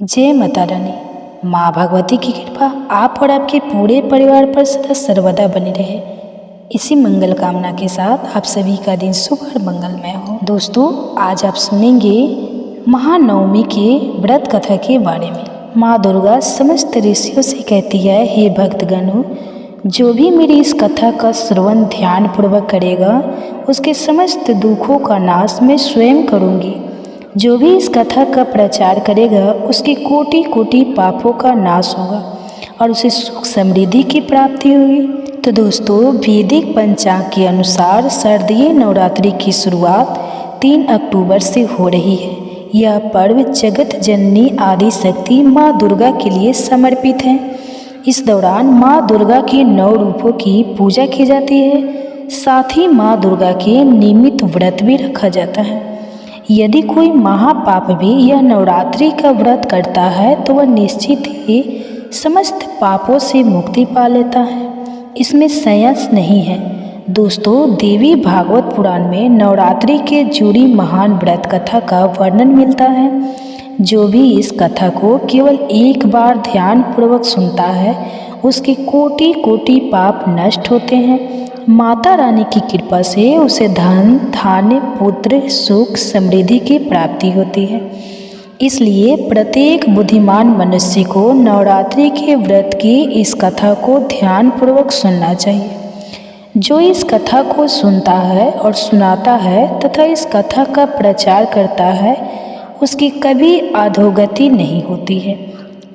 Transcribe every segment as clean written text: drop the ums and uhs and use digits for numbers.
जय माता रानी। माँ भगवती की कृपा आप और आपके पूरे परिवार पर सदा सर्वदा बनी रहे, इसी मंगल कामना के साथ आप सभी का दिन शुभ और मंगलमय हो। दोस्तों, आज आप सुनेंगे महानवमी के व्रत कथा के बारे में। माँ दुर्गा समस्त ऋषियों से कहती है, हे भक्तगणों, जो भी मेरी इस कथा का श्रवण ध्यान पूर्वक करेगा उसके समस्त दुखों का नाश मैं स्वयं करूँगी। जो भी इस कथा का प्रचार करेगा उसके कोटि कोटि पापों का नाश होगा और उसे सुख समृद्धि की प्राप्ति होगी। तो दोस्तों, वैदिक पंचांग के अनुसार शारदीय नवरात्रि की शुरुआत 3 अक्टूबर से हो रही है। यह पर्व जगत जननी आदि शक्ति माँ दुर्गा के लिए समर्पित है। इस दौरान माँ दुर्गा के 9 रूपों की पूजा की जाती है। साथ ही माँ दुर्गा के नियमित व्रत भी रखा जाता है। यदि कोई महापाप भी यह नवरात्रि का व्रत करता है तो वह निश्चित ही समस्त पापों से मुक्ति पा लेता है, इसमें संशय नहीं है। दोस्तों, देवी भागवत पुराण में नवरात्रि के जुड़ी महान व्रत कथा का वर्णन मिलता है। जो भी इस कथा को केवल एक बार ध्यान पूर्वक सुनता है उसके कोटि कोटि पाप नष्ट होते हैं। माता रानी की कृपा से उसे धन धान्य पुत्र सुख समृद्धि की प्राप्ति होती है। इसलिए प्रत्येक बुद्धिमान मनुष्य को नवरात्रि के व्रत की इस कथा को ध्यान पूर्वक सुनना चाहिए। जो इस कथा को सुनता है और सुनाता है तथा इस कथा का प्रचार करता है उसकी कभी अधोगति नहीं होती है।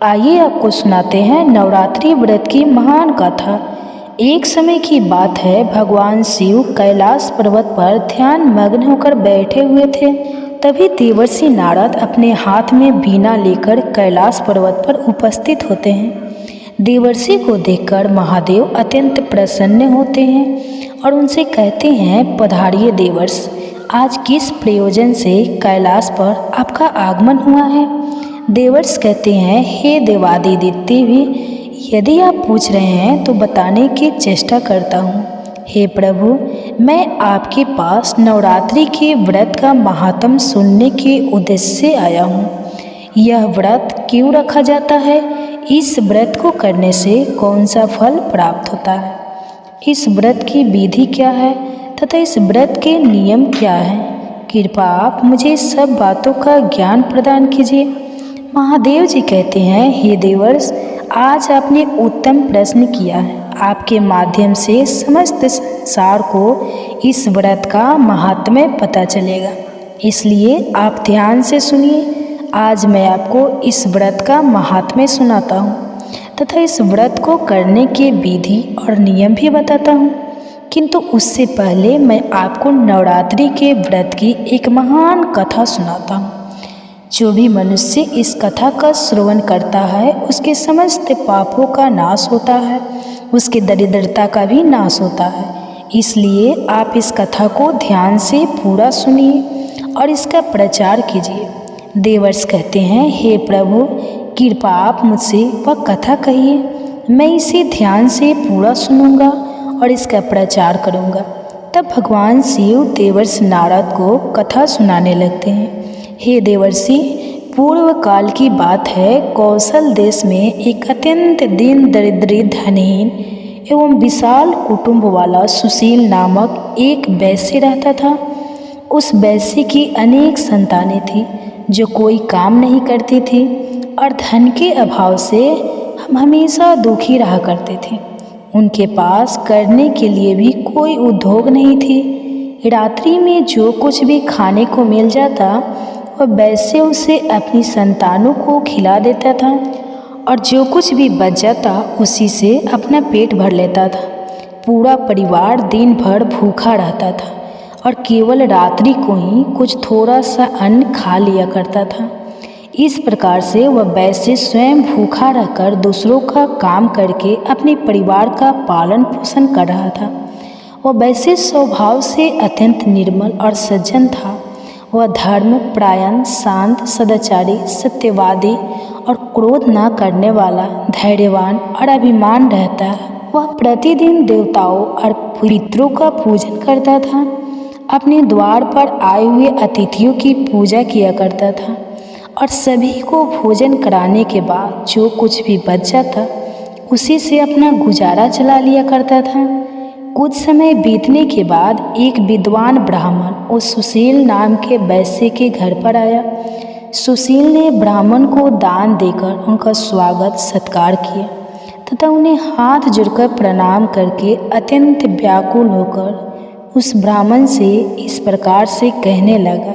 आइए आपको सुनाते हैं नवरात्रि व्रत की महान कथा। एक समय की बात है, भगवान शिव कैलाश पर्वत पर ध्यान मग्न होकर बैठे हुए थे। तभी देवर्षि नारद अपने हाथ में वीणा लेकर कैलाश पर्वत पर उपस्थित होते हैं। देवर्षि को देखकर महादेव अत्यंत प्रसन्न होते हैं और उनसे कहते हैं, पधारिए देवर्ष, आज किस प्रयोजन से कैलाश पर आपका आगमन हुआ है? देवर्ष कहते हैं, हे देवादिदेव भी, यदि आप पूछ रहे हैं तो बताने की चेष्टा करता हूँ। हे प्रभु, मैं आपके पास नवरात्रि के व्रत का महात्म सुनने के उद्देश्य से आया हूँ। यह व्रत क्यों रखा जाता है? इस व्रत को करने से कौन सा फल प्राप्त होता है? इस व्रत की विधि क्या है तथा इस व्रत के नियम क्या हैं? कृपया आप मुझे सब बातों का ज्ञान प्रदान कीजिए। महादेव जी कहते हैं, हे देवर्ष, आज आपने उत्तम प्रश्न किया है। आपके माध्यम से समस्त संसार को इस व्रत का महात्म्य पता चलेगा, इसलिए आप ध्यान से सुनिए। आज मैं आपको इस व्रत का महात्म्य सुनाता हूँ तथा इस व्रत को करने के विधि और नियम भी बताता हूँ। किंतु उससे पहले मैं आपको नवरात्रि के व्रत की एक महान कथा सुनाता हूँ। जो भी मनुष्य इस कथा का श्रवण करता है उसके समस्त पापों का नाश होता है, उसके दरिद्रता का भी नाश होता है। इसलिए आप इस कथा को ध्यान से पूरा सुनिए और इसका प्रचार कीजिए। देवर्ष कहते हैं, हे प्रभु, कृपा आप मुझसे वह कथा कहिए। मैं इसे ध्यान से पूरा सुनूंगा और इसका प्रचार करूंगा। तब भगवान शिव देवर्ष नारद को कथा सुनाने लगते हैं। हे देवर्षि, पूर्व काल की बात है, कौशल देश में एक अत्यंत दीन दरिद्र धनहीन एवं विशाल कुटुंब वाला सुशील नामक एक वैश्य रहता था। उस वैश्य की अनेक संतानें थीं जो कोई काम नहीं करती थी और धन के अभाव से हम हमेशा दुखी रहा करते थे। उनके पास करने के लिए भी कोई उद्योग नहीं थी। रात्रि में जो कुछ भी खाने को मिल जाता वह वैसे उसे अपनी संतानों को खिला देता था और जो कुछ भी बच जाता उसी से अपना पेट भर लेता था। पूरा परिवार दिन भर भूखा रहता था और केवल रात्रि को ही कुछ थोड़ा सा अन्न खा लिया करता था। इस प्रकार से वह वैसे स्वयं भूखा रहकर दूसरों का काम करके अपने परिवार का पालन पोषण कर रहा था। वह वैसे स्वभाव से अत्यंत निर्मल और सज्जन था। वह धर्म प्रायण, शांत, सदाचारी, सत्यवादी और क्रोध न करने वाला, धैर्यवान और अभिमान रहता है। वह प्रतिदिन देवताओं और पितरों का पूजन करता था। अपने द्वार पर आए हुए अतिथियों की पूजा किया करता था और सभी को भोजन कराने के बाद जो कुछ भी बच जाता उसी से अपना गुजारा चला लिया करता था। कुछ समय बीतने के बाद एक विद्वान ब्राह्मण उस सुशील नाम के वैश्य के घर पर आया। सुशील ने ब्राह्मण को दान देकर उनका स्वागत सत्कार किया तथा उन्हें हाथ जोड़कर प्रणाम करके अत्यंत व्याकुल होकर उस ब्राह्मण से इस प्रकार से कहने लगा,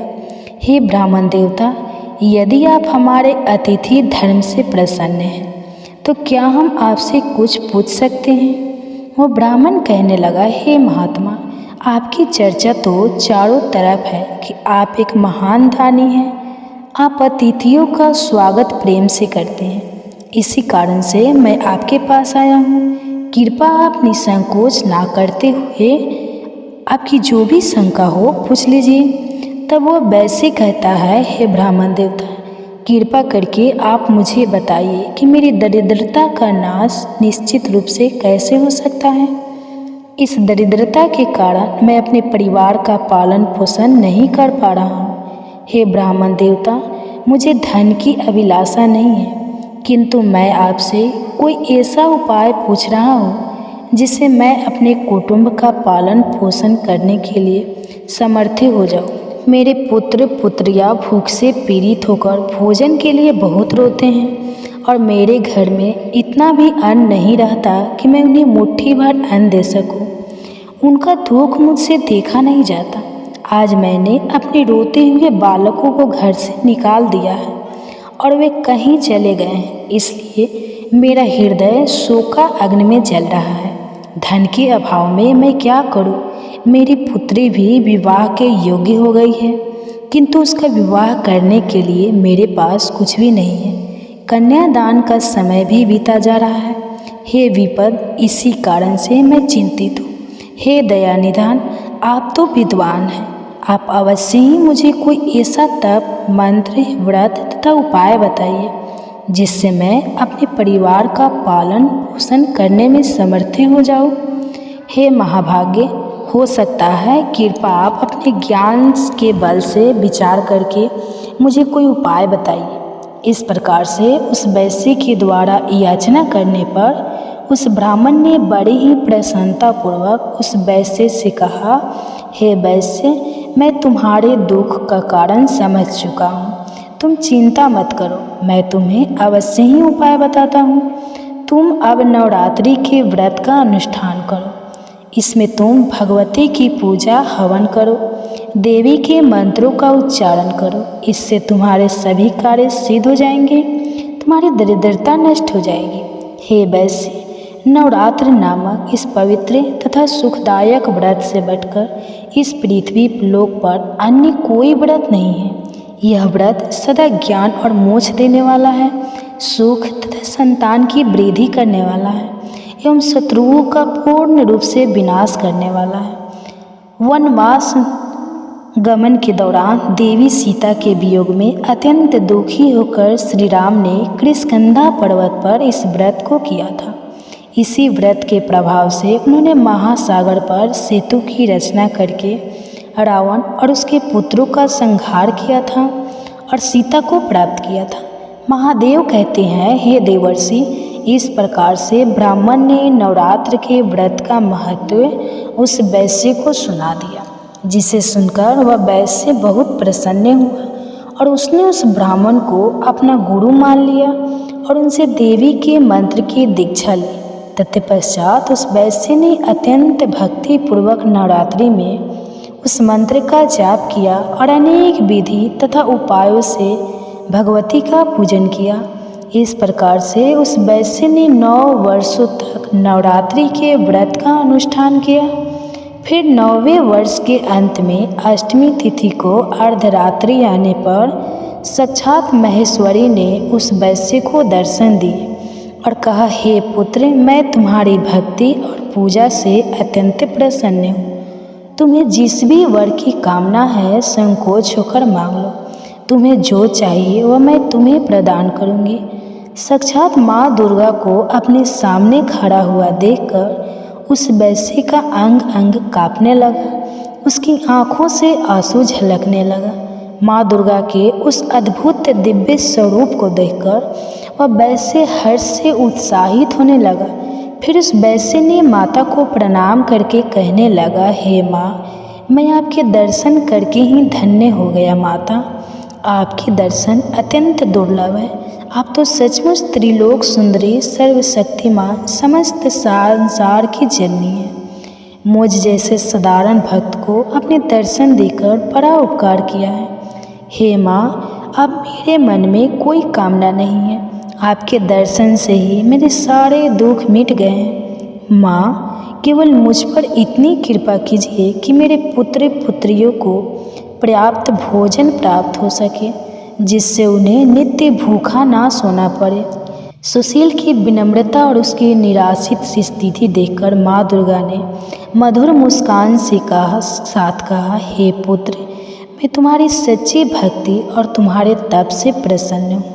हे ब्राह्मण देवता, यदि आप हमारे अतिथि धर्म से प्रसन्न हैं तो क्या हम आपसे कुछ पूछ सकते हैं। वो ब्राह्मण कहने लगा, हे महात्मा, आपकी चर्चा तो चारों तरफ है कि आप एक महान दानी हैं। आप अतिथियों का स्वागत प्रेम से करते हैं, इसी कारण से मैं आपके पास आया हूँ। कृपा आप निसंकोच ना करते हुए आपकी जो भी शंका हो पूछ लीजिए। तब वह वैसे कहता है, हे ब्राह्मण देवता, कृपा करके आप मुझे बताइए कि मेरी दरिद्रता का नाश निश्चित रूप से कैसे हो सकता है। इस दरिद्रता के कारण मैं अपने परिवार का पालन पोषण नहीं कर पा रहा हूँ। हे ब्राह्मण देवता, मुझे धन की अभिलाषा नहीं है, किंतु मैं आपसे कोई ऐसा उपाय पूछ रहा हूँ जिससे मैं अपने कुटुंब का पालन पोषण करने के लिए समर्थ हो जाऊँ। मेरे पुत्र पुत्रियाँ भूख से पीड़ित होकर भोजन के लिए बहुत रोते हैं और मेरे घर में इतना भी अन्न नहीं रहता कि मैं उन्हें मुट्ठी भर अन्न दे सकूं। उनका दुख मुझसे देखा नहीं जाता। आज मैंने अपने रोते हुए बालकों को घर से निकाल दिया है और वे कहीं चले गए हैं, इसलिए मेरा हृदय शोका अग्नि में जल रहा है। धन के अभाव में मैं क्या करूं? मेरी पुत्री भी विवाह के योग्य हो गई है, किंतु उसका विवाह करने के लिए मेरे पास कुछ भी नहीं है। कन्यादान का समय भी बीता जा रहा है। हे विपद, इसी कारण से मैं चिंतित हूँ। हे दया निधान, आप तो विद्वान हैं, आप अवश्य ही मुझे कोई ऐसा तप, मंत्र, व्रत तथा उपाय बताइए जिससे मैं अपने परिवार का पालन पोषण करने में समर्थ हो जाऊँ। हे महाभाग्य, हो सकता है कृपा आप अपने ज्ञान के बल से विचार करके मुझे कोई उपाय बताइए। इस प्रकार से उस वैश्य के द्वारा याचना करने पर उस ब्राह्मण ने बड़े ही प्रसन्नतापूर्वक उस वैश्य से कहा, हे वैश्य, मैं तुम्हारे दुख का कारण समझ चुका हूँ। तुम चिंता मत करो, मैं तुम्हें अवश्य ही उपाय बताता हूँ। तुम अब नवरात्रि के व्रत का अनुष्ठान करो। इसमें तुम भगवती की पूजा हवन करो, देवी के मंत्रों का उच्चारण करो। इससे तुम्हारे सभी कार्य सिद्ध हो जाएंगे, तुम्हारी दरिद्रता नष्ट हो जाएगी। हे वैश्य, नवरात्र नामक इस पवित्र तथा सुखदायक व्रत से बढ़कर इस पृथ्वी लोक पर अन्य कोई व्रत नहीं है। यह व्रत सदा ज्ञान और मोक्ष देने वाला है, सुख तथा संतान की वृद्धि करने वाला है एवं शत्रुओं का पूर्ण रूप से विनाश करने वाला है। वनवास गमन के दौरान देवी सीता के वियोग में अत्यंत दुखी होकर श्री राम ने कृष्णगंधा पर्वत पर इस व्रत को किया था। इसी व्रत के प्रभाव से उन्होंने महासागर पर सेतु की रचना करके रावण और उसके पुत्रों का संहार किया था और सीता को प्राप्त किया था। महादेव कहते हैं, हे देवर्षि, इस प्रकार से ब्राह्मण ने नवरात्र के व्रत का महत्व उस वैश्य को सुना दिया, जिसे सुनकर वह वैश्य बहुत प्रसन्न हुआ और उसने उस ब्राह्मण को अपना गुरु मान लिया और उनसे देवी के मंत्र की दीक्षा ली। तत्पश्चात उस वैश्य ने अत्यंत भक्ति पूर्वक नवरात्रि में उस मंत्र का जाप किया और अनेक विधि तथा उपायों से भगवती का पूजन किया। इस प्रकार से उस वैश्य ने 9 वर्षों तक नवरात्रि के व्रत का अनुष्ठान किया। फिर 9वें वर्ष के अंत में अष्टमी तिथि को अर्धरात्रि आने पर साक्षात महेश्वरी ने उस वैश्य को दर्शन दिए और कहा, हे पुत्र, मैं तुम्हारी भक्ति और पूजा से अत्यंत प्रसन्न हूँ। तुम्हें जिस भी वर की कामना है संकोच होकर मांग लो। तुम्हें जो चाहिए वह मैं तुम्हें प्रदान करूँगी। साक्षात माँ दुर्गा को अपने सामने खड़ा हुआ देखकर उस वैश्य का अंग अंग कांपने लगा, उसकी आंखों से आंसू झलकने लगा। माँ दुर्गा के उस अद्भुत दिव्य स्वरूप को देखकर वह वैसे हर्ष से उत्साहित होने लगा। फिर उस वैश्य ने माता को प्रणाम करके कहने लगा, हे माँ, मैं आपके दर्शन करके ही धन्य हो गया माता। आपके दर्शन अत्यंत दुर्लभ है। आप तो सचमुच त्रिलोक सुंदरी, सर्वशक्तिमान, समस्त संसार की जननी है। मुझ जैसे साधारण भक्त को अपने दर्शन देकर बड़ा उपकार किया है। हे माँ, अब मेरे मन में कोई कामना नहीं है। आपके दर्शन से ही मेरे सारे दुख मिट गए हैं। माँ, केवल मुझ पर इतनी कृपा कीजिए कि मेरे पुत्र पुत्रियों को पर्याप्त भोजन प्राप्त हो सके, जिससे उन्हें नित्य भूखा ना सोना पड़े। सुशील की विनम्रता और उसकी निराशित सी स्थिति देखकर माँ दुर्गा ने मधुर मुस्कान से कहा, हे पुत्र, मैं तुम्हारी सच्ची भक्ति और तुम्हारे तप से प्रसन्न हूँ।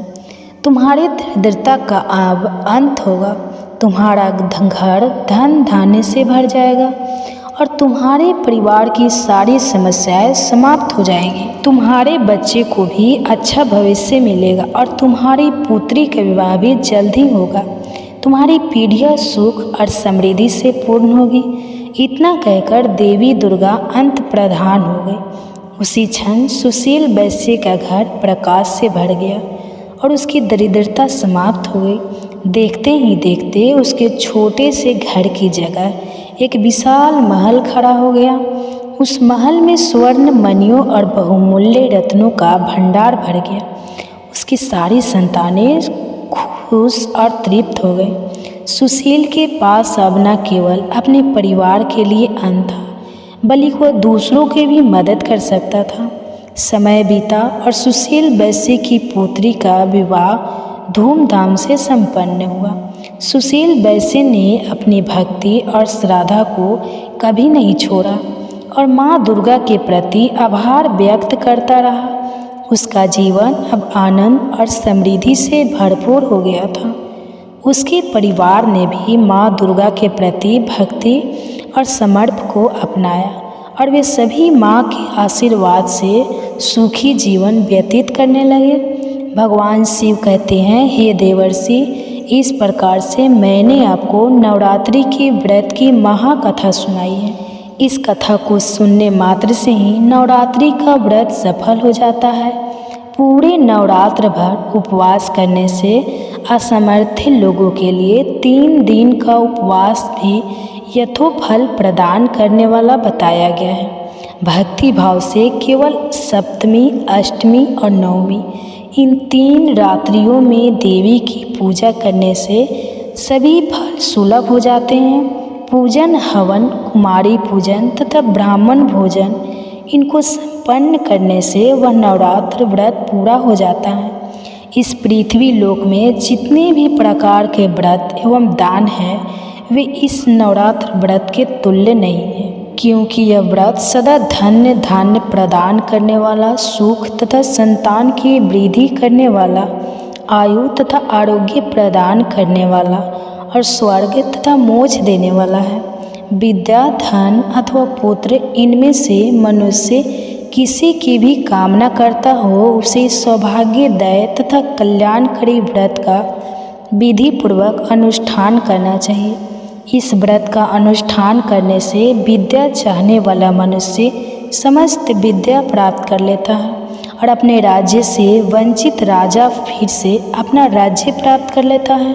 तुम्हारी दरिद्रता का अब अंत होगा। तुम्हारा घर धन धान्य से भर जाएगा और तुम्हारे परिवार की सारी समस्याएं समाप्त हो जाएंगी। तुम्हारे बच्चे को भी अच्छा भविष्य मिलेगा और तुम्हारी पुत्री का विवाह भी जल्द ही होगा। तुम्हारी पीढ़ियां सुख और समृद्धि से पूर्ण होगी। इतना कहकर देवी दुर्गा अंत प्रधान हो गई। उसी क्षण सुशील वैश्य का घर प्रकाश से भर गया और उसकी दरिद्रता समाप्त हो गई। देखते ही देखते उसके छोटे से घर की जगह एक विशाल महल खड़ा हो गया। उस महल में स्वर्ण मणियों और बहुमूल्य रत्नों का भंडार भर गया। उसकी सारी संतानें खुश और तृप्त हो गई। सुशील के पास अब न केवल अपने परिवार के लिए अन्न था, बल्कि वह दूसरों की भी मदद कर सकता था। समय बीता और सुशील वैश्य की पुत्री का विवाह धूमधाम से संपन्न हुआ। सुशील वैश्य ने अपनी भक्ति और श्रद्धा को कभी नहीं छोड़ा और माँ दुर्गा के प्रति आभार व्यक्त करता रहा। उसका जीवन अब आनंद और समृद्धि से भरपूर हो गया था। उसके परिवार ने भी माँ दुर्गा के प्रति भक्ति और समर्पण को अपनाया और वे सभी माँ के आशीर्वाद से सुखी जीवन व्यतीत करने लगे। भगवान शिव कहते हैं, हे देवर्षि, इस प्रकार से मैंने आपको नवरात्रि के व्रत की महाकथा सुनाई है। इस कथा को सुनने मात्र से ही नवरात्रि का व्रत सफल हो जाता है। पूरे नवरात्र भर उपवास करने से असमर्थ लोगों के लिए 3 दिन का उपवास भी यथोफल प्रदान करने वाला बताया गया है। भक्ति भाव से केवल सप्तमी, अष्टमी और नवमी इन 3 रात्रियों में देवी की पूजा करने से सभी फल सुलभ हो जाते हैं। पूजन, हवन, कुमारी पूजन तथा ब्राह्मण भोजन इनको संपन्न करने से वह नवरात्र व्रत पूरा हो जाता है। इस पृथ्वी लोक में जितने भी प्रकार के व्रत एवं दान हैं, वे इस नवरात्र व्रत के तुल्य नहीं है, क्योंकि यह व्रत सदा धन्य धान्य प्रदान करने वाला, सुख तथा संतान की वृद्धि करने वाला, आयु तथा आरोग्य प्रदान करने वाला और स्वर्ग तथा मोक्ष देने वाला है। विद्या, धन अथवा पुत्र, इनमें से मनुष्य किसी की भी कामना करता हो, उसे सौभाग्यदायी तथा कल्याणकारी व्रत का विधि पूर्वक अनुष्ठान करना चाहिए। इस व्रत का अनुष्ठान करने से विद्या चाहने वाला मनुष्य समस्त विद्या प्राप्त कर लेता है और अपने राज्य से वंचित राजा फिर से अपना राज्य प्राप्त कर लेता है।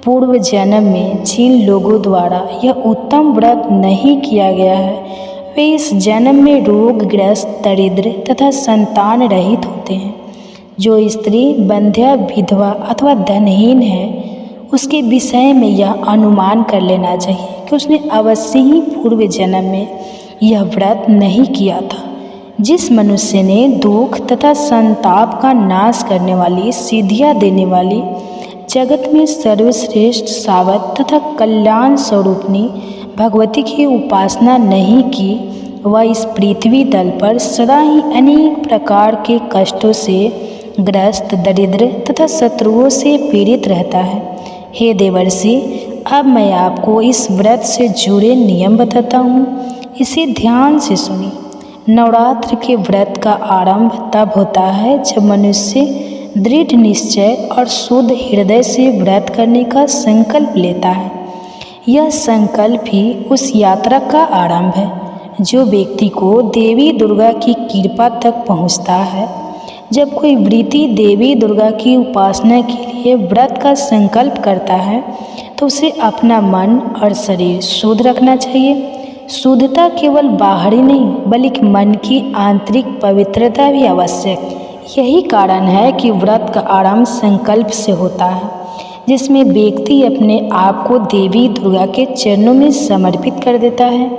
पूर्व जन्म में जिन लोगों द्वारा यह उत्तम व्रत नहीं किया गया है, वे इस जन्म में रोगग्रस्त, दरिद्र तथा संतान रहित होते हैं। जो स्त्री बंध्या, विधवा अथवा धनहीन है, उसके विषय में यह अनुमान कर लेना चाहिए कि उसने अवश्य ही पूर्व जन्म में यह व्रत नहीं किया था। जिस मनुष्य ने दुख तथा संताप का नाश करने वाली, सिद्धियाँ देने वाली, जगत में सर्वश्रेष्ठ सावत तथा कल्याण स्वरूपनी भगवती की उपासना नहीं की, वह इस पृथ्वी तल पर सदा ही अनेक प्रकार के कष्टों से ग्रस्त, दरिद्र तथा शत्रुओं से पीड़ित रहता है। हे देवर्षि, अब मैं आपको इस व्रत से जुड़े नियम बताता हूँ, इसे ध्यान से सुनिए। नवरात्र के व्रत का आरंभ तब होता है जब मनुष्य दृढ़ निश्चय और शुद्ध हृदय से व्रत करने का संकल्प लेता है। यह संकल्प ही उस यात्रा का आरंभ है जो व्यक्ति को देवी दुर्गा की कृपा तक पहुंचता है। जब कोई व्यक्ति देवी दुर्गा की उपासना के लिए व्रत का संकल्प करता है तो उसे अपना मन और शरीर शुद्ध रखना चाहिए। शुद्धता केवल बाहरी नहीं बल्कि मन की आंतरिक पवित्रता भी आवश्यक। यही कारण है कि व्रत का आरंभ संकल्प से होता है, जिसमें व्यक्ति अपने आप को देवी दुर्गा के चरणों में समर्पित कर देता है।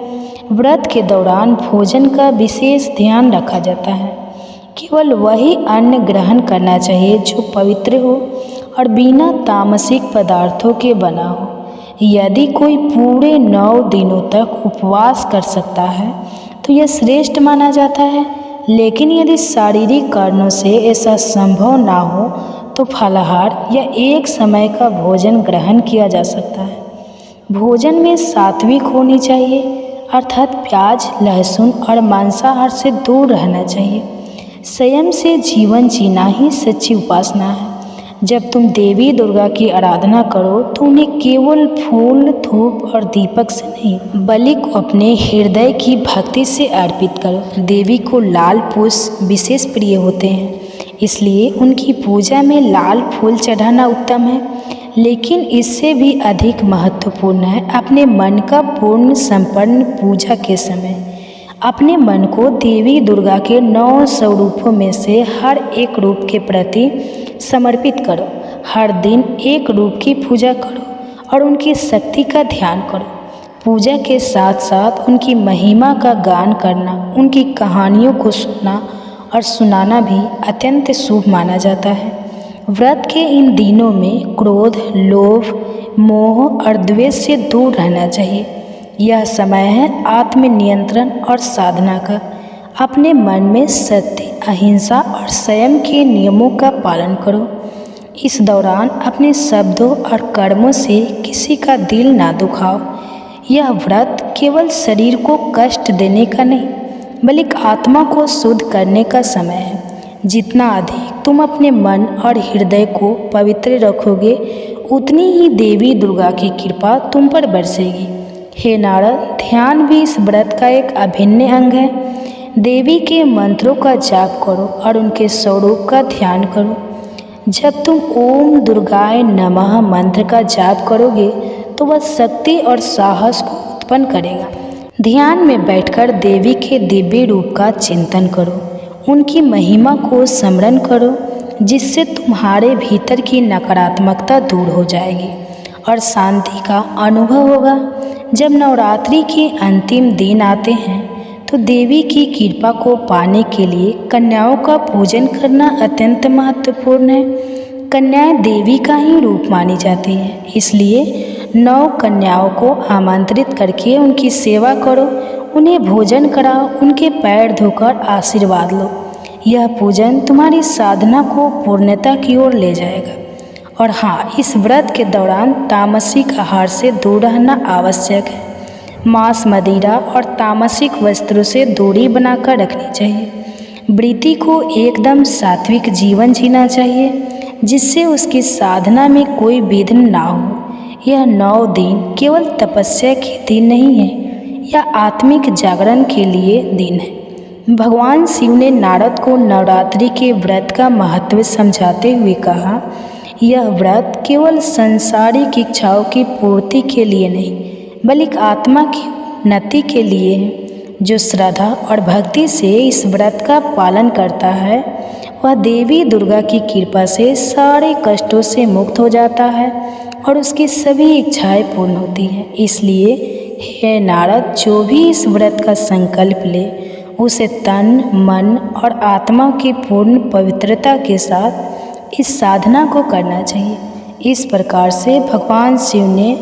व्रत के दौरान भोजन का विशेष ध्यान रखा जाता है। केवल वही अन्न ग्रहण करना चाहिए जो पवित्र हो और बिना तामसिक पदार्थों के बना हो। यदि कोई पूरे 9 दिनों तक उपवास कर सकता है तो यह श्रेष्ठ माना जाता है, लेकिन यदि शारीरिक कारणों से ऐसा संभव ना हो तो फलाहार या एक समय का भोजन ग्रहण किया जा सकता है। भोजन में सात्विक होनी चाहिए, अर्थात प्याज, लहसुन और मांसाहार से दूर रहना चाहिए। संयम से जीवन जीना ही सच्ची उपासना है। जब तुम देवी दुर्गा की आराधना करो तो उन्हें केवल फूल, धूप और दीपक से नहीं बल्कि अपने हृदय की भक्ति से अर्पित करो। देवी को लाल पुष्प विशेष प्रिय होते हैं, इसलिए उनकी पूजा में लाल फूल चढ़ाना उत्तम है। लेकिन इससे भी अधिक महत्वपूर्ण है अपने मन का पूर्ण संपन्न पूजा के समय अपने मन को देवी दुर्गा के 9 स्वरूपों में से हर एक रूप के प्रति समर्पित करो। हर दिन एक रूप की पूजा करो और उनकी शक्ति का ध्यान करो। पूजा के साथ साथ उनकी महिमा का गान करना, उनकी कहानियों को सुनना और सुनाना भी अत्यंत शुभ माना जाता है। व्रत के इन दिनों में क्रोध, लोभ, मोह और द्वेष से दूर रहना चाहिए। यह समय है आत्मनियंत्रण और साधना का। अपने मन में सत्य, अहिंसा और संयम के नियमों का पालन करो। इस दौरान अपने शब्दों और कर्मों से किसी का दिल ना दुखाओ। यह व्रत केवल शरीर को कष्ट देने का नहीं बल्कि आत्मा को शुद्ध करने का समय है। जितना अधिक तुम अपने मन और हृदय को पवित्र रखोगे उतनी ही देवी दुर्गा की कृपा तुम पर बरसेगी। हे नारद, ध्यान भी इस व्रत का एक अभिन्न अंग है। देवी के मंत्रों का जाप करो और उनके स्वरूप का ध्यान करो। जब तुम ओम दुर्गाय नमः मंत्र का जाप करोगे तो वह शक्ति और साहस को उत्पन्न करेगा। ध्यान में बैठकर देवी के दिव्य रूप का चिंतन करो, उनकी महिमा को स्मरण करो, जिससे तुम्हारे भीतर की नकारात्मकता दूर हो जाएगी और शांति का अनुभव होगा। जब नवरात्रि के अंतिम दिन आते हैं तो देवी की कृपा को पाने के लिए कन्याओं का पूजन करना अत्यंत महत्वपूर्ण है। कन्याएं देवी का ही रूप मानी जाती हैं, इसलिए 9 कन्याओं को आमंत्रित करके उनकी सेवा करो, उन्हें भोजन कराओ, उनके पैर धोकर आशीर्वाद लो। यह पूजन तुम्हारी साधना को पूर्णता की ओर ले जाएगा। और हाँ, इस व्रत के दौरान तामसिक आहार से दूर रहना आवश्यक है। मांस, मदिरा और तामसिक वस्त्रों से दूरी बनाकर रखनी चाहिए। व्रती को एकदम सात्विक जीवन जीना चाहिए, जिससे उसकी साधना में कोई विघ्न ना हो। यह 9 दिन केवल तपस्या के दिन नहीं है, यह आत्मिक जागरण के लिए दिन है। भगवान शिव ने नारद को नवरात्रि के व्रत का महत्व समझाते हुए कहा, यह व्रत केवल सांसारिक इच्छाओं की पूर्ति के लिए नहीं बल्कि आत्मा की उन्नति के लिए है। जो श्रद्धा और भक्ति से इस व्रत का पालन करता है वह देवी दुर्गा की कृपा से सारे कष्टों से मुक्त हो जाता है और उसकी सभी इच्छाएं पूर्ण होती हैं। इसलिए हे नारद, जो भी इस व्रत का संकल्प ले उसे तन, मन और आत्मा की पूर्ण पवित्रता के साथ इस साधना को करना चाहिए। इस प्रकार से भगवान शिव ने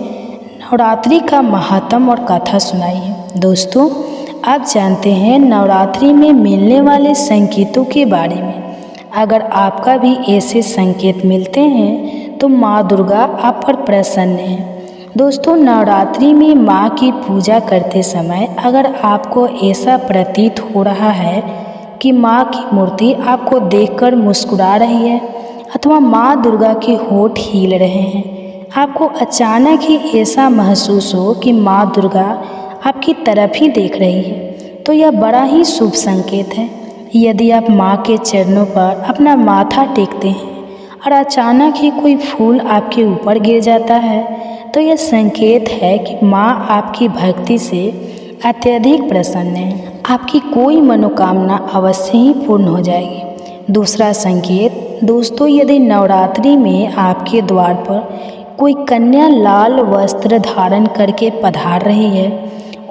नवरात्रि का महात्म और कथा सुनाई है। दोस्तों, आप जानते हैं नवरात्रि में मिलने वाले संकेतों के बारे में। अगर आपका भी ऐसे संकेत मिलते हैं तो माँ दुर्गा आप पर प्रसन्न है। दोस्तों, नवरात्रि में माँ की पूजा करते समय अगर आपको ऐसा प्रतीत हो रहा है कि माँ की मूर्ति आपको देखकर मुस्कुरा रही है अथवा माँ दुर्गा के होठ हिल रहे हैं, आपको अचानक ही ऐसा महसूस हो कि माँ दुर्गा आपकी तरफ ही देख रही है, तो यह बड़ा ही शुभ संकेत है। यदि आप माँ के चरणों पर अपना माथा टेकते हैं और अचानक ही कोई फूल आपके ऊपर गिर जाता है, तो यह संकेत है कि माँ आपकी भक्ति से अत्यधिक प्रसन्न है। आपकी कोई मनोकामना अवश्य ही पूर्ण हो जाएगी। दूसरा संकेत दोस्तों, यदि नवरात्रि में आपके द्वार पर कोई कन्या लाल वस्त्र धारण करके पधार रही है,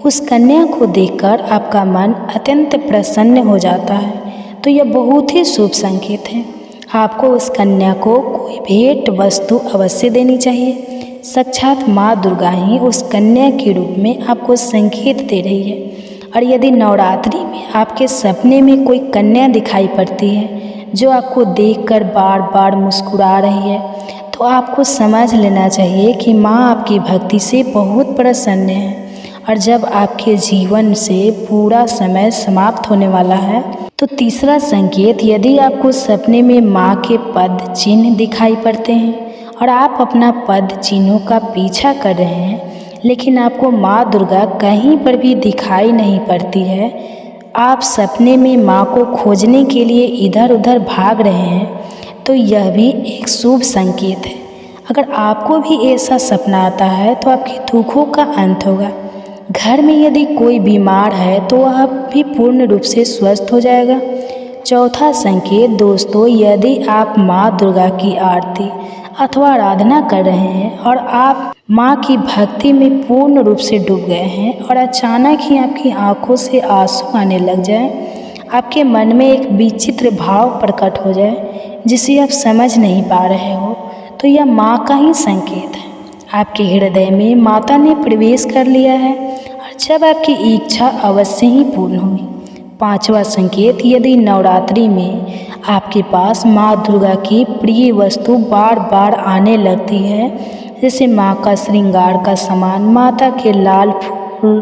उस कन्या को देखकर आपका मन अत्यंत प्रसन्न हो जाता है, तो यह बहुत ही शुभ संकेत है। आपको उस कन्या को कोई भेंट वस्तु अवश्य देनी चाहिए। साक्षात माँ दुर्गा ही उस कन्या के रूप में आपको संकेत दे रही है। और यदि नवरात्रि में आपके सपने में कोई कन्या दिखाई पड़ती है जो आपको देखकर बार बार मुस्कुरा रही है, तो आपको समझ लेना चाहिए कि माँ आपकी भक्ति से बहुत प्रसन्न है। और जब आपके जीवन से पूरा समय समाप्त होने वाला है, तो तीसरा संकेत, यदि आपको सपने में माँ के पद चिन्ह दिखाई पड़ते हैं और आप अपना पद चिन्हों का पीछा कर रहे हैं, लेकिन आपको माँ दुर्गा कहीं पर भी दिखाई नहीं पड़ती है, आप सपने में माँ को खोजने के लिए इधर उधर भाग रहे हैं, तो यह भी एक शुभ संकेत है। अगर आपको भी ऐसा सपना आता है तो आपके दुखों का अंत होगा। घर में यदि कोई बीमार है तो वह भी पूर्ण रूप से स्वस्थ हो जाएगा। चौथा संकेत दोस्तों, यदि आप माँ दुर्गा की आरती अथवा आराधना कर रहे हैं और आप माँ की भक्ति में पूर्ण रूप से डूब गए हैं और अचानक ही आपकी आंखों से आंसू आने लग जाए, आपके मन में एक विचित्र भाव प्रकट हो जाए जिसे आप समझ नहीं पा रहे हो, तो यह माँ का ही संकेत है। आपके हृदय में माता ने प्रवेश कर लिया है और जब आपकी इच्छा अवश्य ही पूर्ण होगी। पांचवा संकेत, यदि नवरात्रि में आपके पास माँ दुर्गा की प्रिय वस्तु बार बार आने लगती है, जैसे माँ का श्रृंगार का सामान, माता के लाल फूल,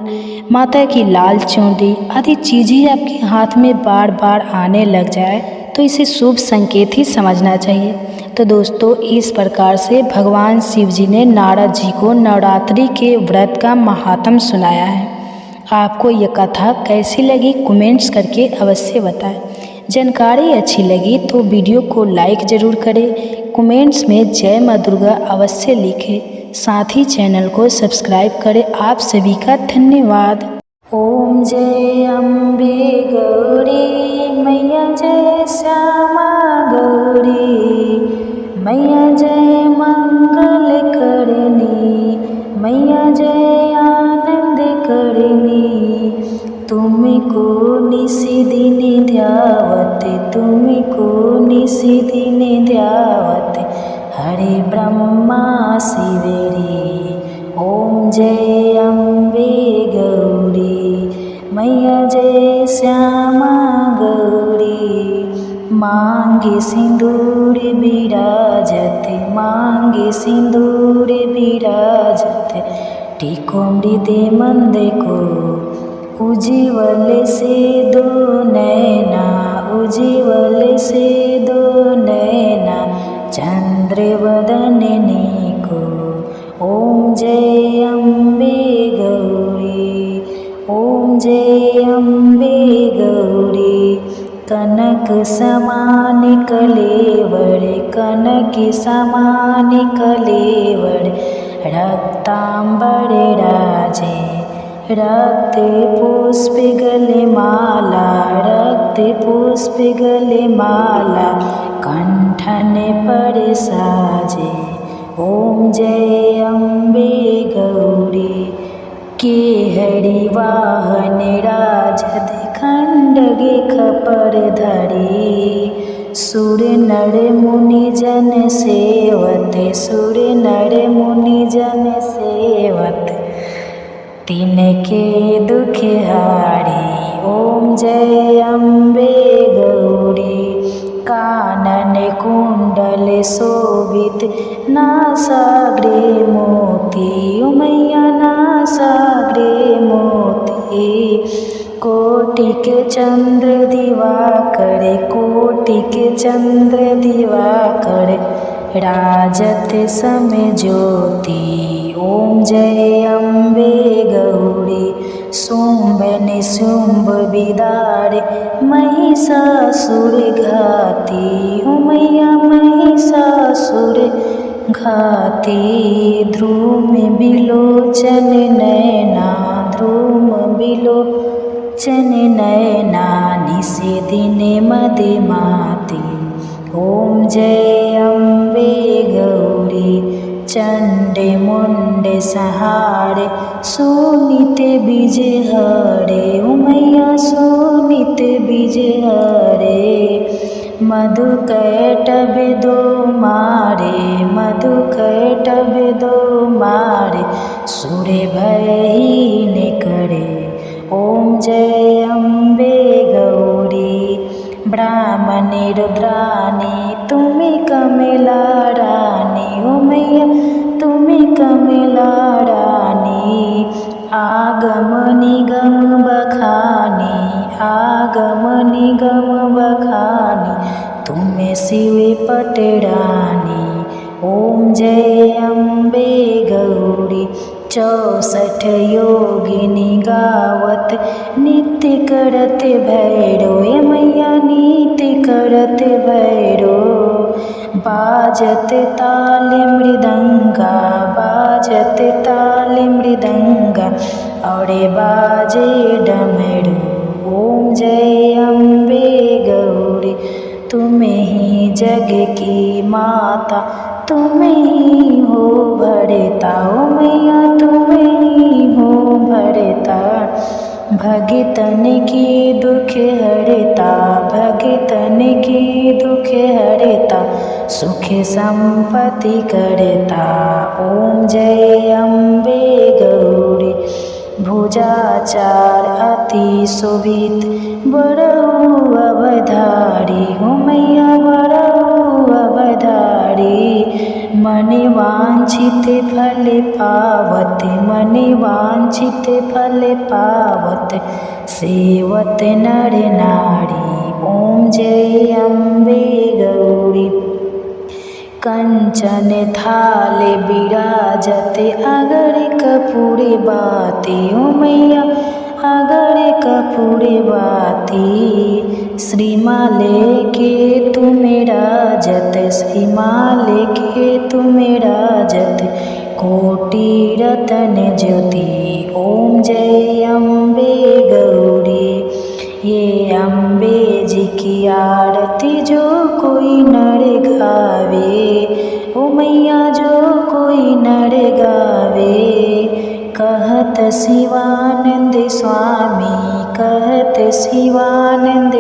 माता की लाल चौंडी आदि चीज़ें आपके हाथ में बार बार आने लग जाए, तो इसे शुभ संकेत ही समझना चाहिए। तो दोस्तों, इस प्रकार से भगवान शिव जी ने नारद जी को नवरात्रि के व्रत का महात्म सुनाया है। आपको यह कथा कैसी लगी कमेंट्स करके अवश्य बताएं। जानकारी अच्छी लगी तो वीडियो को लाइक ज़रूर करें, कमेंट्स में जय माँ दुर्गा अवश्य लिखें, साथ ही चैनल को सब्सक्राइब करें। आप सभी का धन्यवाद। ओम जय अम्बे गौरी मैया, जय श्यामा गौरी मैया, जय मंगल करनी मैया, जय आनंद करनी। तुमको निसी दिन ध्यावत, तुमको निसी दिन ध्यावत, हरे ब्रह्मा शिवेरी। ओम जय अम्बे गौरी मैया, जय श्यामा गौरी। मांगे सिंदूर विराजत, मांगे सिंदूर विराजत, टीको मृदे मंद को उज्ज्वल से दो नैना, उज्ज्वल से दो नैना, चंद्र वदननी को। ओम जय अम्बे गौरी, ओम जय अम्बे गौरी। कनक समान कलेवर, कनक समान कलेवर, रक्तांबर राजे, रक्त पुष्प गले माला, रक्त पुष्प गले माला, कंठन पर साजे। ओम जय अम्बे गौरी। के हरि वाहन राजद खंडगे खपर धरी, सुर नर मुनि जन सेवत, सुर नर मुनि जन सेवत, तिनके दुख हारी। ओम जय अम्बे गौरी, कानन कुंडल शोभित नासाग्रे मोती ओ मैया नासाग्रे मोती कोटिक चंद्र दिवाकर कोटिक चंद्र दिवाकर राजत समय ज्योति ओम जय अम्बे गौरी शुंभ निशुंभ विदारे महिषासुर घाती ओ मैया महिषासुर घाती ध्रुम बिलोचन नयना ध्रुम बिलोचन नयना निशे दिन मदमाती ओम जय अम्बे गौरी चंड मुंड सहारे सुनित बीज हरे ओ मैया सुनित बीज हरे मधु कैटभ दो मारे मधु कैटभ दो मारे सूर्य भयहीन करे ओम जय अम्बे गौरी ब्राह्मणी रुद्राणी तुम्हें कमला रानी ओ मैया तुम्हें कमला रानी आगम निगम बखानी आगम निगम बखानी तुम्हें शिव पटरानी ओम जय अम्बे गौरी 64 योगिनी गावत नित्य करत भैरो ए मैया नित्य करत भैरो बाजत ताल मृदंगा बाजत ताल मृदंगा और बाजे डमरू ओम जय अम्बे गौरी तुम्हें ही जग की माता तुम्हें ही हो भरता ओ मैया तुम्हें ही हो भरता भगतन की दुख हरता भगतन की दुख हरता सुख संपत्ति करता ओम जय अम्बे गौरी भुजाचार अति शोभित बड़ऊ अवधारी हो मैया बड़ऊ अवधारी मन वांछित फल पावत मन वांछित फल पावत सेवत नर नारी ओम जय अम्बे गौरी कंचन थाल विराजत अगर कपूरे बाती ओ मैया अगर कपूरे बाती श्रीमाले के तुम्हें राजत श्रीमाले के तुम्हें राजत कोटि रतन ज्योति ओम जय अम्बे गौरी ये अम्बे जी की आरती जो कोई नर गावे ओ मैया जो कोई नर गावे कहत शिवानंद स्वामी कहत शिवानंद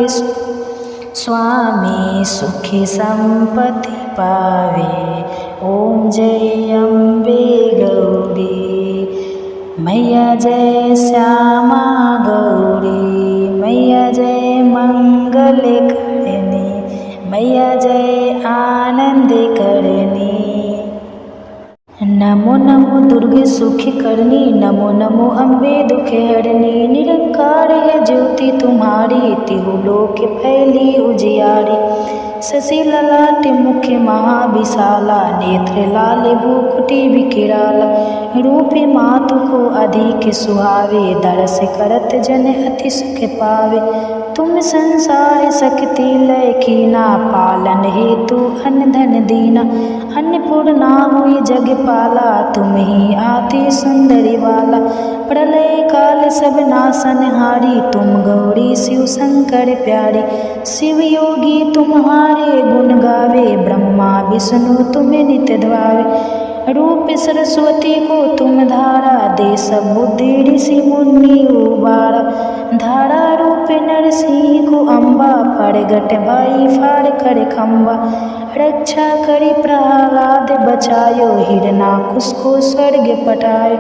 स्वामी सुखी संपत्ति पावे ओम जय अम्बे गौरी मैया जय श्यामा गौरी मैया जय मंगल करनी मैया जय आनंद करनी नमो नमो दुर्गे सुखी करनी नमो नमो अम्बे दुख हरनी निरंकार है ज्योति तुम्हारी तिहु लोक फैली उजियारी शशि ललाट मुख महाविशाला नेत्र लाल भूकुटी विकिराला रूप मातु को अधिक सुहावे दरस करत जन अति सुख पावे तुम संसार शक्ति लय कीना पालन हेतु अन्न धन दीना अन्नपूर्णा हुई जग पाला तुम ही आती सुंदरी वाला प्रलय काल सब नासन हारी तुम गौरी शिव शंकर प्यारी शिव योगी तुम्हारे गुण गावे ब्रह्मा विष्णु तुम्हें नित्य ध्यावे रूप सरस्वती को तुम धारा, दे सब बुद्धि ऋषि मुनि उबारा। धारा रूप नरसिंह को अम्बा, प्रगट भाई फाड़ कर खम्बा। रक्षा करी प्रहलाद बचायो, हिरणाकुश को स्वर्ग पठायो।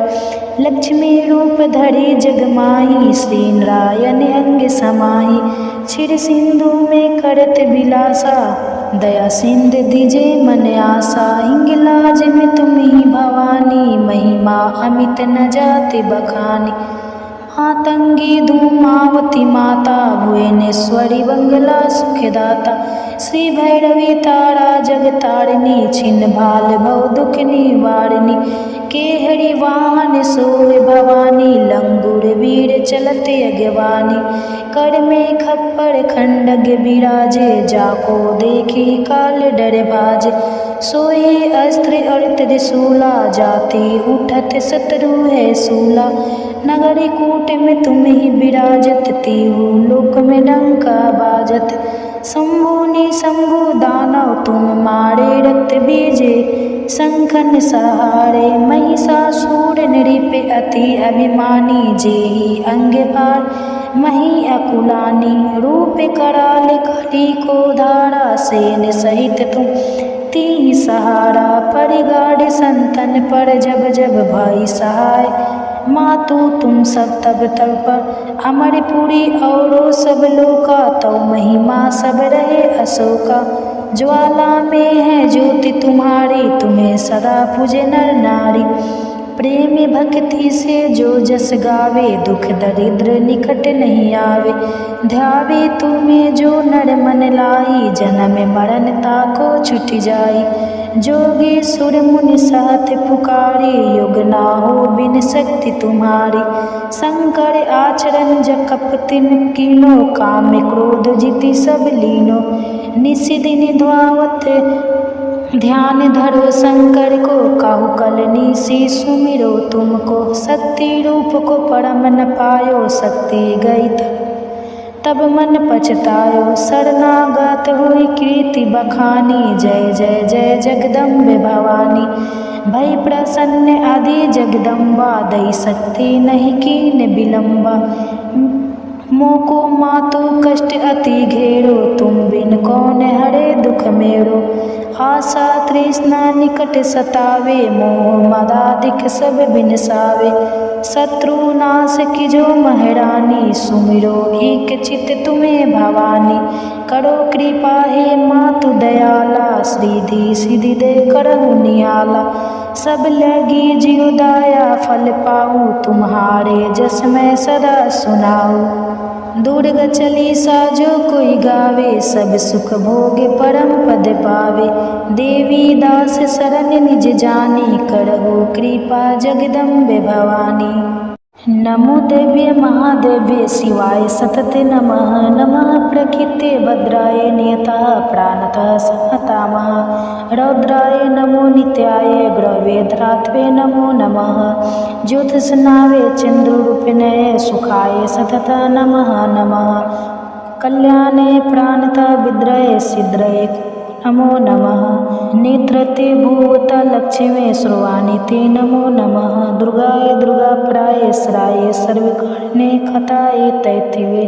लक्ष्मी रूप धरी जगमाही, श्री नारायण अंग समाही। क्षीर सिंधु में करत विलासा, दया सिंध दिजे मन आशा। हिंगलाज में तुम ही भवानी, महिमा अमित न जाति बखानी। मातंगी धूमावती माता, भुवनेश्वरी बंगला सुखदाता। श्री भैरवी तारा जगतारिणी, छिन्न भाल भव दुख निवारिणी। केहरि वाहन सोए भवानी, लंगुर वीर चलत अगवानी। कर में खप्पर खंडग विराजे, जाको देखी काल डर भाजे। सोए अस्त्र और त्रिशूला, जाति उठत शत्रु है सूला। नगर कूट में तुम ही विराजत, तीहू लोक में डंका बाजत। शंभु निशंभु दानव तुम मारे, रक्त बीजे शंखन सहारे। महिषासुर नृप अति अभिमानी, जेहि अंग भार मही अकुलानी। रूप कराल कली को धारा, सेन सहित तुम तीन सहारा। परिगाढ़ संतन पर जब जब भाई सहाय, मातु तुम सब तब पर। अमरपुरी औरो सब लोका, तव महिमा सब रहे अशोका। ज्वाला में है ज्योति तुम्हारी, तुम्हें सदा पूजे नर नारी। प्रेम भक्ति से जो जस गावे, दुख दरिद्र निकट नहीं आवे। ध्यावे तुम्हें जो नर मन लाई, जन्म मरण ताको छुट जाई। जोगी सुर मुनि साथ पुकारी, युग ना हो बिन शक्ति तुम्हारी। शंकर आचरण जकप तिन कीनो, काम क्रोध जिति सब लीनो। निशिदिन ध्यावत ध्यान धरो शंकर को, काहू कल निशि सुमिरो तुमको। शक्ति रूप को परम न पायो, शक्ति गई तब मन पछतायो। शरणागत हुई कीर्ति बखानी, जय जय जय जगदम्बे भवानी। भई प्रसन्न आदि जगदम्बा, दई शक्ति नहीं कीन विलम्बा। मोको मातु कष्ट अति घेरो, तुम बिन कौन हरे दुख मेरो। आशा तृष्णा निकट सतावे, मोह मदाधिक सब बिनसावे। शत्रु नाश कीजो महारानी, सुमिरो एक चित तुम्हें भवानी। करो कृपा हे मातु दयाला, श्रीधि सिद्धि दे करहु नियाला। सब लगी जियो दाया फल पाऊँ, तुम्हारे जस मैं सदा सुनाऊँ। दुर्गा चालीसा जो कोई गावे, सब सुख भोगे परम पद पावे। देवी दास शरण निज जानी, करहु कृपा जगदम्बे भवानी। नमो देव्य महादेव्य शिवाय सतते नमः। नमः प्रकृते भद्राय नियतः प्राणतः समतामः। रौद्राय नमो नित्याय ग्रवेद्रात्वे नमो नमः। ज्योतिषनावे चंद्ररूपिणे सुखाय सतत नमः नमः। कल्याणे प्राणतः विद्रये सिद्रये नमो नमः। नेत्रते भूवत लक्ष्मी श्रवाणि ते नमो नमः। दुर्गाय दुर्गापराय सराय सर्वकारिणे खताय तैथिवे।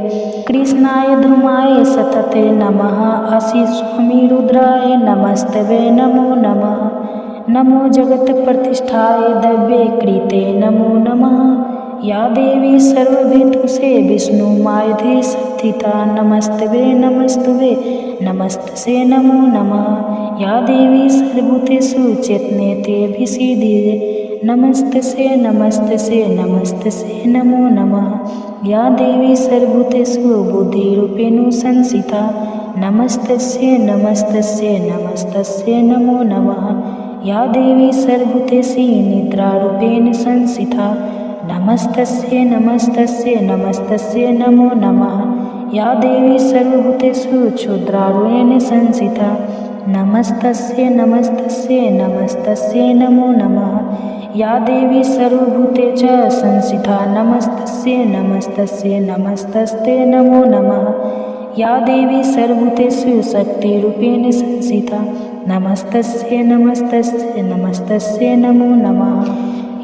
कृष्णाय धूमाय सतते नमः। असि स्वामी रुद्राय नमस्तवे नमो नमः। नमो जगत प्रतिष्ठाय दव्ये कृते नमो नमः। या देवी सर्वभूतों से विष्णु मायधे स्थिता, नमस्तवे नमस्तवे नमस्तसे नमो नमः। या देवी सर्वभूतेषु चेतनेते विसीदे, नमस्तसे नमस्तसे नमस्तसे नमो नमः। या देवी सर्वभूतेषु बुद्धिरूपेण संस्थिता, नमस्तस्यै नमस्तस्यै नमस्तस्यै नमो नमः। या देवी सर्वभूतेषु निद्रारूपेण संस्थिता, नमस्तस्यै नमस्तस्यै नमस्तस्यै नमो नमः। या देवी सर्वभूतेषु क्षुद्रारूपेण संस्थिता, नमस्तस्यै नमस्तस्यै नमस्तस्यै नमो नमः। या देवी सर्वभूतेषु संस्थिता, नमस्तस्यै नमस्तस्यै नमस्तस्यै नमो नमः। या देवी सर्वभूतेषु शक्तिरूपेण संस्थिता, नमस्तस्यै नमस्तस्यै नमस्तस्यै नमो नमः।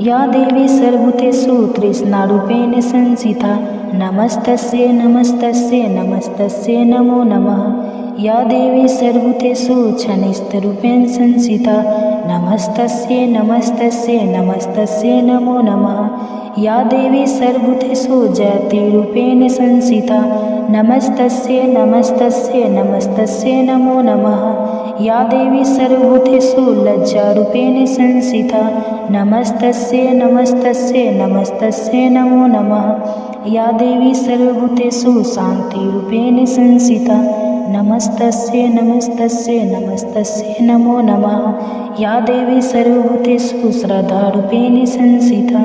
या देवी सर्वभूतेषु तृष्णारूपेण संस्थिता नमस्तस्यै नमस्तस्यै नमस्तस्यै नमो नमः। या देवी सर्वभूतेषु क्षणिकरूपेण संस्थिता नमस्तस्यै नमस्तस्यै नमस्तस्यै नमो नमः। या देवी सर्वभूतेषु जयतिरूपेण संस्थिता नमस्तस्यै नमस्तस्यै नमस्तस्यै नमो नमः। या देवी सर्वभूतेषु लज्जारूपेण संस्थिता नमस्तस्यै नमस्तस्यै नमस्तस्यै नमो नमः। या देवी सर्वभूतेषु शान्तिरूपेण संस्थिता नमस्तस्यै नमस्तस्यै नमस्तस्यै नमो नमः। या देवी सर्वभूतेषु श्रद्धारूपेण संस्थिता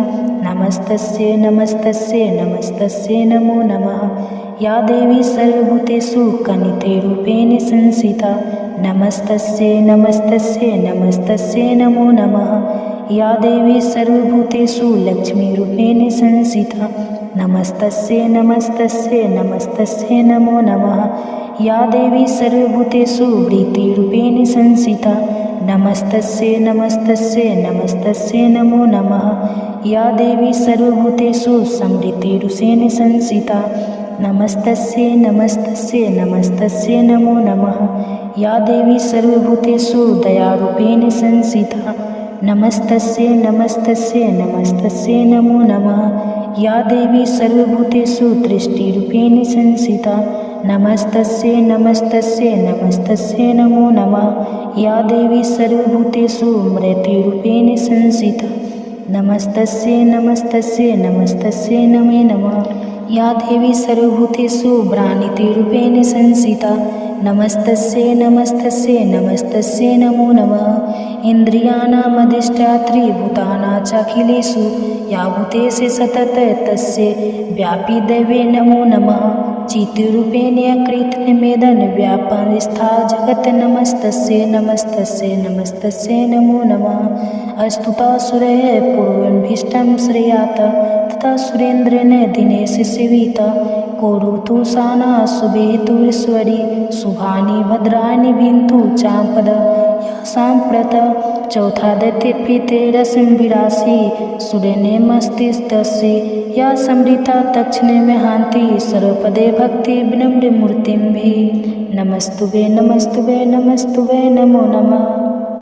नमस्तस्यै नमस्तस्यै नमस्तस्यै नमो नमः। या देवी सर्वभूतेषु कनितेरूपेण संस्थिता नमस्तस्यै नमस्तस्यै नमस्तस्यै नमो नमः। या देवी सर्वभूतेषु लक्ष्मीरूपेण संस्थिता नमस्तस्यै नमस्तस्यै नमस्तस्यै नमो नमः। या देवी सर्वभूतेषु वृत्तिरूपेण संस्थिता नमस्तस्यै नमस्तस्यै नमस्तस्यै नमो नमः। या देवी सर्वभूतेषु समृद्धिरूपेण संस्थिता नमस्तस्यै नमस्तस्यै नमस्तस्यै नमो नमः। या देवी सर्वभूतेषु दयारूपेण संस्थिता नमस्तस्यै नमस्तस्यै नमस्तस्यै नमो नमः। या देवी सर्वभूतेषु दृष्टिरूपेण संस्थिता नमस्तस्यै नमस्तस्यै नमस्तस्यै नमो नमः। या देवी सर्वभूतेषु मृत्युरूपेण संस्थिता नमस्तस्यै नमस्तस्यै नमस्तस्यै नमे नमः। या देवी सर्वभूतेषु भ्रान्तिरूपेण संस्थिता नमस्तस्यै नमस्तस्यै नमस्तस्यै नमो नमः। इन्द्रियाणामधिष्ठात्री भूतानां चाखिलेषु या भूतेषु सततं तस्यै व्यापिदेवे नमो नमः। चित्रूपेण कृतनिवेदन व्यापनस्था जगत् नमस्तस्यै नमस्तस्यै नमस्तस्यै नमो नमः। स्तुतासुरैः पूर्वमभीष्टं श्रेयात् तथा सुरेन्द्रेण दिनेश सेविता करोतु साना शुभेतुरीश्वरी शुभानि भद्राणि भिन्तु चापद या साम्प्रत चौथादित्यपितेरसं विरासि सूर्यने मस्तिस्तस्य या समृता दक्षिणे में हान्ति सर्वपदे भक्ति विनम्र मूर्तिं भी नमस्तुभे नमस्तुभे नमस्तुभे नमो नमः।